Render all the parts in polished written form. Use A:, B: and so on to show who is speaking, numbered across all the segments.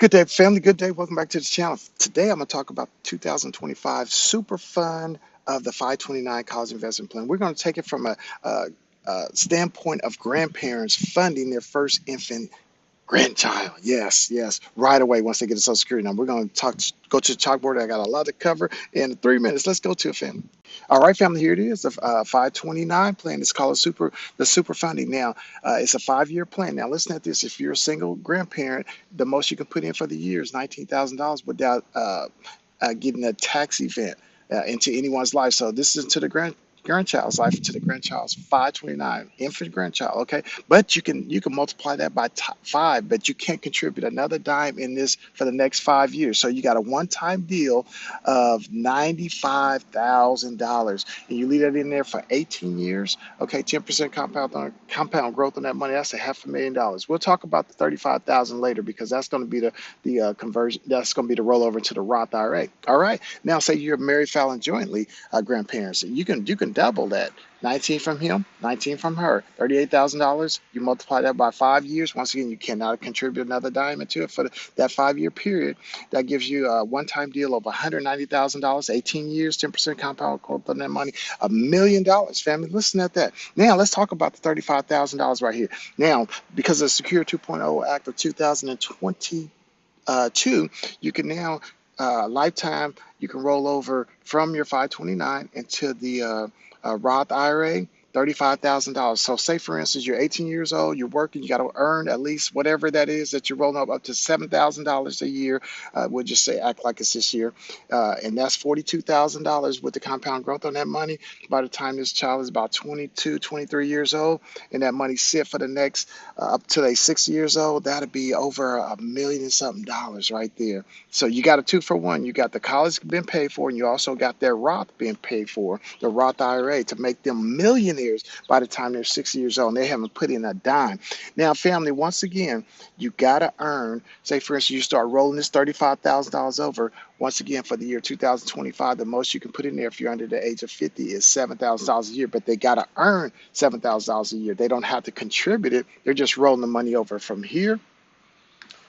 A: Good day, family. Good day. Welcome back to the channel. Today, I'm going to talk about 2025 Super Fund of the 529 College Investment Plan. We're going to take it from a standpoint of grandparents funding their first infant grandchild. Yes, yes, right away once they get a Social Security number. We're going to go to the chalkboard. I got a lot to cover in 3 minutes. Let's go to a family. All right, family, here it is. The 529 plan. It's called the super funding. Now, it's a 5-year plan. Now, listen at this. If you're a single grandparent, the most you can put in for the year is $19,000 without getting a tax event into anyone's life. So this is to the grandchild's life, to the grandchild's 529 infant grandchild. Okay, but you can multiply that by 5, but you can't contribute another dime in this for the next 5 years. So you got a one-time deal of $95,000, and you leave that in there for 18 years. Okay, 10% compound growth on that money. That's a $500,000. We'll talk about the 35,000 later because that's going to be the conversion. That's going to be the rollover to the Roth IRA. All right. Now, say you're married, filing jointly, grandparents. You can double that. 19 from him, 19 from her, $38,000. You multiply that by 5 years. Once again, you cannot contribute another dime into it for that 5-year period. That gives you a one-time deal of $190,000, 18 years, 10% compound growth on that money, $1 million. Family, listen at that. Now, let's talk about the $35,000 right here. Now, because of the Secure 2.0 Act of 2022, you can now lifetime, you can roll over from your 529 into the Roth IRA, $35,000. So say for instance, you're 18 years old, you're working, you got to earn at least whatever that is that you're rolling up to $7,000 a year. We'll just say act like it's this year, and that's $42,000 with the compound growth on that money. By the time this child is about 22, 23 years old, and that money sit for the next up to they 60 years old, that'll be over $1 million and something dollars right there. So you got a 2-for-1. You got the college being paid for, and you also got their Roth being paid for, the Roth IRA, to make them millionaires by the time they're 60 years old. And they haven't put in a dime. Now, family, once again, you got to earn, say, for instance, you start rolling this $35,000 over. Once again, for the year 2025, the most you can put in there if you're under the age of 50 is $7,000 a year, but they got to earn $7,000 a year. They don't have to contribute it. They're just rolling the money over from here,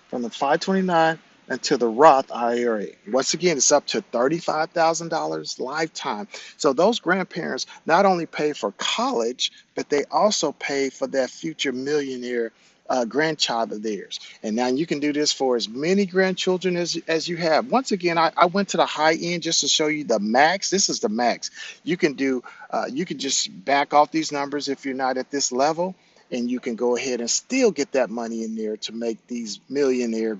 A: from the 529 into the Roth IRA. Once again, it's up to $35,000 lifetime. So those grandparents not only pay for college, but they also pay for that future millionaire grandchild of theirs. And now you can do this for as many grandchildren as you have. Once again, I went to the high end just to show you the max. This is the max. You can do, you can just back off these numbers if you're not at this level, and you can go ahead and still get that money in there to make these millionaire